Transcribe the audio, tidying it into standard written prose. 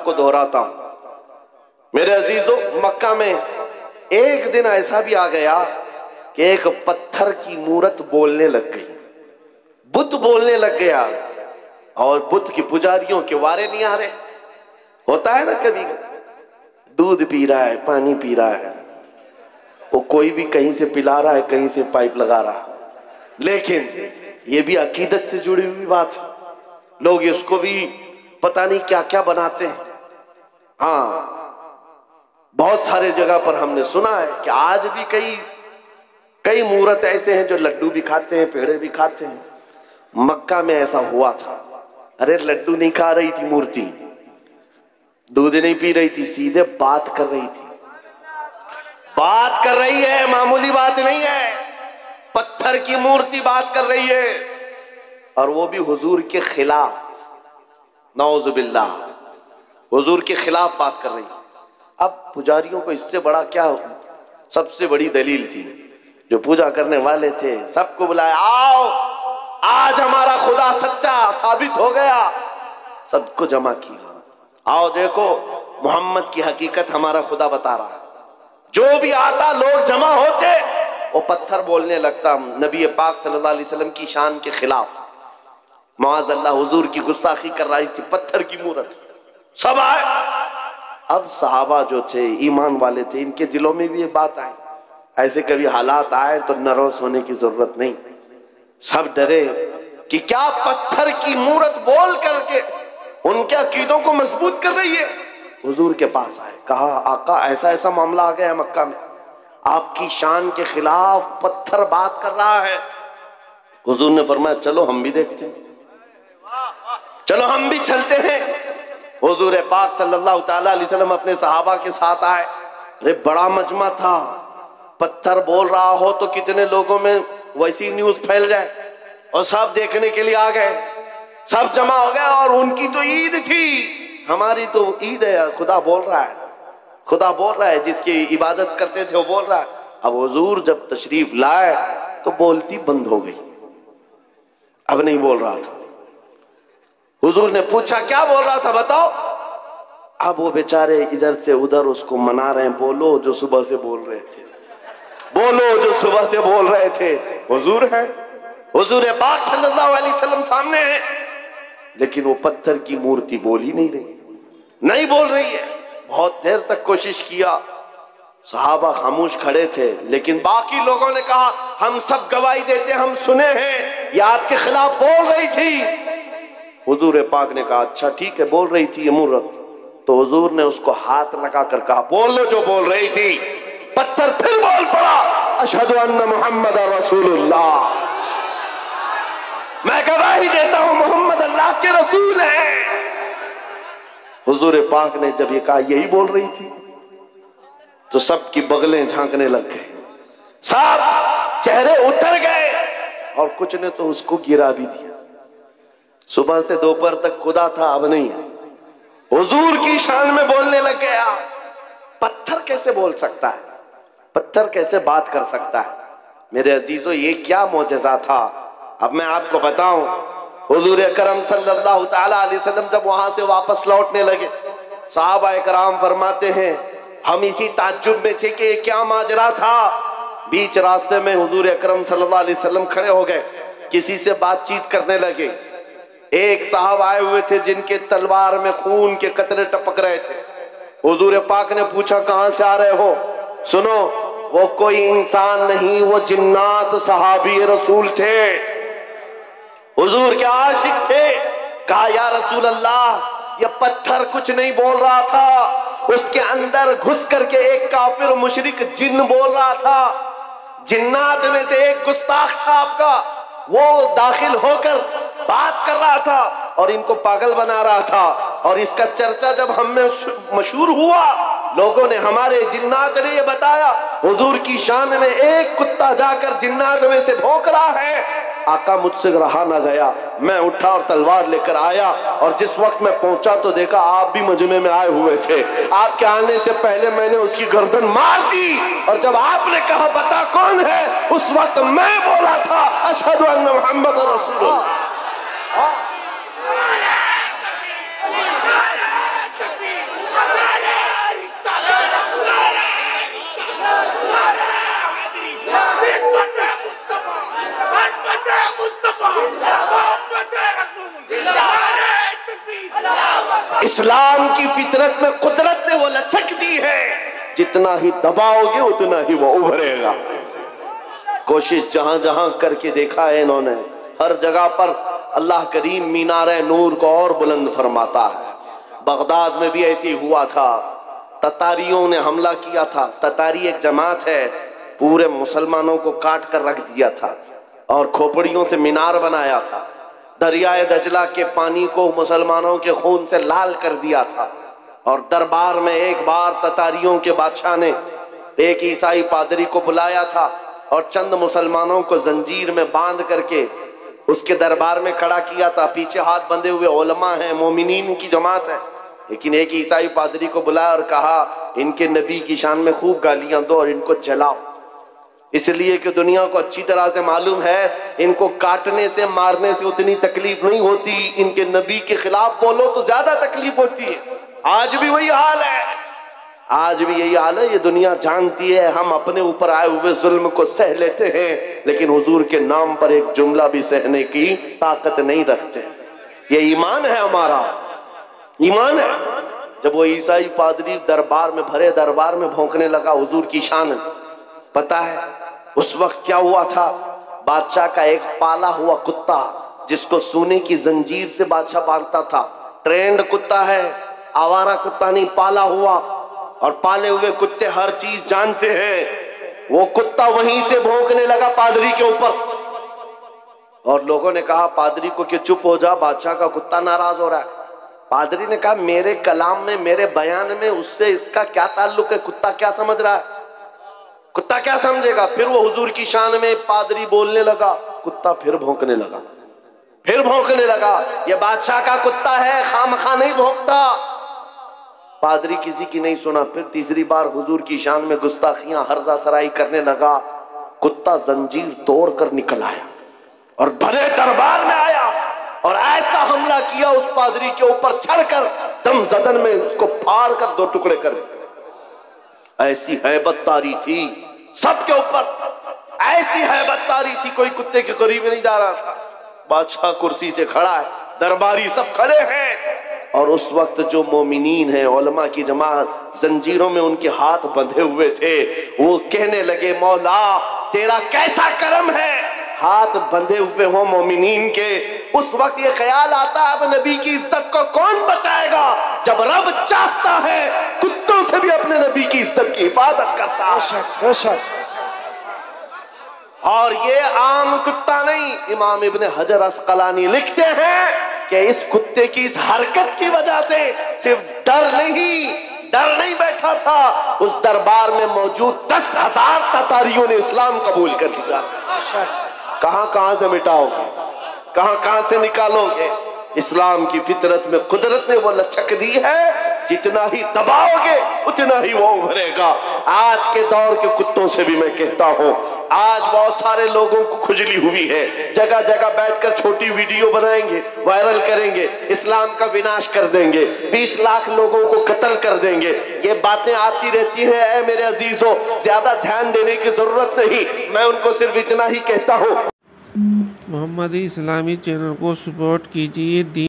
को दोहराता हूं। मेरे अजीजों, मक्का में एक दिन ऐसा भी आ गया कि एक पत्थर की मूरत बोलने लग गई, बुत बोलने लग गया, और बुत की पुजारियों के वारे नहीं आ रहे। होता है ना, कभी दूध पी रहा है, पानी पी रहा है, वो कोई भी कहीं से पिला रहा है, कहीं से पाइप लगा रहा है, लेकिन ये भी अकीदत से जुड़ी हुई बात है। लोग इसको भी पता नहीं क्या क्या बनाते हैं। हाँ, बहुत सारे जगह पर हमने सुना है कि आज भी कई मूर्त ऐसे हैं जो लड्डू भी खाते हैं, पेड़े भी खाते हैं। मक्का में ऐसा हुआ था। अरे लड्डू नहीं खा रही थी मूर्ति, दूध नहीं पी रही थी, सीधे बात कर रही थी। बात कर रही है, मामूली बात नहीं है। पत्थर की मूर्ति बात कर रही है, और वो भी हुजूर के खिलाफ। नौजुबिल्लाह, हुजूर के खिलाफ बात कर रही है। अब पुजारियों को इससे बड़ा क्या, सबसे बड़ी दलील थी, जो पूजा करने वाले थे सबको बुलाया, आओ आज हमारा खुदा सच्चा साबित हो गया। सबको जमा किया, आओ देखो मोहम्मद की हकीकत हमारा खुदा बता रहा है। जो भी आता लोग जमा होते, वो पत्थर बोलने लगता नबी पाक सल्लल्लाहु अलैहि वसल्लम की शान के खिलाफ। माअज़ल्लाह हुजूर की गुस्ताखी कर रही थी पत्थर की मूरत। सब आए। अब सहाबा जो थे, ईमान वाले थे, इनके दिलों में भी ये बात आई। ऐसे कभी हालात आए तो नर्वस होने की जरूरत नहीं। सब डरे कि क्या पत्थर की मूरत बोल करके उनके अकीदों को मजबूत कर रही है। हुजूर के पास आए, कहा आका ऐसा ऐसा मामला आ गया है मक्का में, आपकी शान के खिलाफ पत्थर बात कर रहा है। हुजूर ने फरमाया चलो हम भी देखते हैं, चलो हम भी चलते हैं। हुजूर पाक सल्लल्लाहु ताला अलैहि वसल्लम अपने सहाबा के साथ आए। अरे बड़ा मजमा था, पत्थर बोल रहा हो तो कितने लोगों में वैसी न्यूज फैल जाए, और सब देखने के लिए आ गए, सब जमा हो गए। और उनकी तो ईद थी, हमारी तो ईद है। खुदा बोल रहा है, खुदा बोल रहा है, जिसकी इबादत करते थे वो बोल रहा है। अब हुजूर जब तशरीफ लाए तो बोलती बंद हो गई, अब नहीं बोल रहा था। हुजूर ने पूछा क्या बोल रहा था बताओ। अब वो बेचारे इधर से उधर उसको मना रहे हैं, बोलो जो सुबह से बोल रहे थे, बोलो जो सुबह से बोल रहे थे। हुजूर है, हुजूर पाक सल्लल्लाहु अलैहि वसल्लम सामने है, लेकिन वो पत्थर की मूर्ति बोल ही नहीं रही, नहीं बोल रही है। बहुत देर तक कोशिश किया, सहाबा खामोश खड़े थे, लेकिन बाकी लोगों ने कहा हम सब गवाही देते, हम सुने हैं ये आपके खिलाफ बोल रही थी। हुजूर पाक ने कहा अच्छा ठीक है, बोल रही थी ये मूर्त। तो हुजूर ने उसको हाथ लगाकर कहा बोल लो जो बोल रही थी। पत्थर फिर बोल पड़ा, अशहदु अन्ना मुहम्मद रसूलुल्लाह, मैं गवाही देता हूं मोहम्मद अल्लाह के रसूल हैं। हुजूर पाक ने जब ये कहा यही बोल रही थी, तो सबकी बगलें झांकने लग गए, सब चेहरे उतर गए, और कुछ ने तो उसको गिरा भी दिया। सुबह से दोपहर तक खुदा था, अब नहीं है, हुजूर की शान में बोलने लग गया। पत्थर कैसे बोल सकता है, पत्थर कैसे बात कर सकता है। मेरे अजीजों ये क्या मौजज़ा था। अब मैं आपको बताऊं, हुजूर अकरम सल्लल्लाहु ताला अलैहि वसल्लम जब वहां से वापस लौटने लगे, सहाबा कराम फरमाते हैं हम इसी ताज्जुब में थे कि क्या माजरा था। बीच रास्ते में हुजूर अकरम सल्लल्लाहु अलैहि वसल्लम खड़े हो गए, किसी से बातचीत करने लगे। एक साहब आए हुए थे जिनके तलवार में खून के कतरे टपक रहे थे। हुजूर पाक ने पूछा कहां से आ रहे हो। सुनो, वो कोई इंसान नहीं, वो जिन्नात सहाबी रसूल थे, हुजूर के आशिक थे। कहा या रसूल अल्लाह, ये पत्थर कुछ नहीं बोल रहा था, उसके अंदर घुस करके एक काफिर मुशरिक जिन्न बोल रहा था। जिन्नात में से एक गुस्ताख था आपका, वो दाखिल होकर बात कर रहा था और इनको पागल बना रहा था। और इसका चर्चा जब हम में मशहूर हुआ, लोगों ने, हमारे जिन्नात ने ये बताया हुजूर की शान में एक कुत्ता जाकर जिन्नात में से भौंक रहा है। आका मुझसे रहा ना गया, मैं उठा और तलवार लेकर आया, और जिस वक्त मैं पहुंचा तो देखा आप भी मजमे में आए हुए थे। आपके आने से पहले मैंने उसकी गर्दन मार दी, और जब आपने कहा बता कौन है, उस वक्त मैं बोला था अशहदु अन्ना मुहम्मद रसूलुल्लाह। इस्लाम की फितरत में कुदरत ने वो लचक दी है, जितना ही दबाओगे उतना ही वो उभरेगा। कोशिश जहां जहां करके देखा है इन्होंने, हर जगह पर अल्लाह करीम मीनारे नूर को और बुलंद फरमाता है। बगदाद में भी ऐसे ही हुआ था, ततारियों ने हमला किया था। ततारी एक जमात है, पूरे मुसलमानों को काट कर रख दिया था और खोपड़ियों से मीनार बनाया था। दरियाए दजला के पानी को मुसलमानों के खून से लाल कर दिया था। और दरबार में एक बार ततारियों के बादशाह ने एक ईसाई पादरी को बुलाया था और चंद मुसलमानों को जंजीर में बांध करके उसके दरबार में खड़ा किया था। पीछे हाथ बंधे हुए उलमा हैं, मोमिनीन की जमात है, लेकिन एक ईसाई पादरी को बुलाया और कहा इनके नबी की शान में खूब गालियां दो और इनको जलाओ, इसलिए कि दुनिया को अच्छी तरह से मालूम है इनको काटने से मारने से उतनी तकलीफ नहीं होती, इनके नबी के खिलाफ बोलो तो ज्यादा तकलीफ होती है। आज भी वही हाल है, आज भी यही हाल है। ये दुनिया जानती है हम अपने ऊपर आए हुए जुल्म को सह लेते हैं, लेकिन हुजूर के नाम पर एक जुमला भी सहने की ताकत नहीं रखते। ये ईमान है हमारा, ईमान है। जब वो ईसाई पादरी दरबार में, भरे दरबार में भौंकने लगा हुजूर की शान, पता है उस वक्त क्या हुआ था? बादशाह का एक पाला हुआ कुत्ता, जिसको सोने की जंजीर से बादशाह बांधता था, ट्रेंड कुत्ता है, आवारा कुत्ता नहीं, पाला हुआ। और पाले हुए कुत्ते हर चीज जानते हैं। वो कुत्ता वहीं से भौंकने लगा पादरी के ऊपर और लोगों ने कहा पादरी को कि चुप हो जा, बादशाह का कुत्ता नाराज हो रहा है। पादरी ने कहा मेरे कलाम में, मेरे बयान में उससे इसका क्या ताल्लुक है? कुत्ता क्या समझ रहा है? कुत्ता क्या समझेगा? फिर वो हुजूर की शान में पादरी बोलने लगा, कुत्ता फिर भौंकने लगा, फिर भौंकने लगा। ये बादशाह का कुत्ता है, खामखा नहीं भौंकता। पादरी किसी की नहीं सुना। फिर तीसरी बार हुजूर की शान में गुस्ताखियां, हर्जा सराई करने लगा। कुत्ता जंजीर तोड़ कर निकल आया और भरे दरबार में आया और ऐसा हमला किया उस पादरी के ऊपर, चढ़कर दम जदन में उसको फाड़ कर दो टुकड़े कर दिए। ऐसी हैबत तारी थी सबके ऊपर, ऐसी हैबत तारी थी, कोई कुत्ते के करीब नहीं जा रहा था। बादशाह कुर्सी से खड़ा है, दरबारी सब खड़े हैं और उस वक्त जो मोमिनीन है, उलमा की जमात, जंजीरों में उनके हाथ बंधे हुए थे, वो कहने लगे मौला तेरा कैसा करम है, हाथ बंधे हुए हो मोमिनीन के। उस वक्त ये ख्याल आता है अब नबी की इज्जत को कौन बचाएगा? जब रब चाहता है कुत्तों से भी अपने नबी की इज्जत की हिफाजत करता है। और ये आम कुत्ता नहीं, इमाम इब्ने हजर अस्कलानी लिखते हैं कि इस कुत्ते की इस हरकत की वजह से सिर्फ डर नहीं बैठा था, उस दरबार में मौजूद 10,000 ततारियों ने इस्लाम कबूल कर लिया। कहां से मिटाओगे, कहां से निकालोगे? इस्लाम की फितरत में कुदरत ने वो लचक दी है, जितना ही दबाओगे उतना ही वो उभरेगा। आज के दौर के कुत्तों से भी मैं कहता हूं, आज बहुत सारे लोगों को खुजली हुई है, जगह जगह बैठकर छोटी वीडियो बनाएंगे, वायरल करेंगे, इस्लाम का विनाश कर देंगे, 20 लाख लोगों को कत्ल कर देंगे। ये बातें आती रहती हैं। ऐ मेरे अजीजों, ज्यादा ध्यान देने की जरूरत नहीं, मैं उनको सिर्फ इतना ही कहता हूं, मोहम्मदी इस्लामी चैनल को सपोर्ट कीजिए।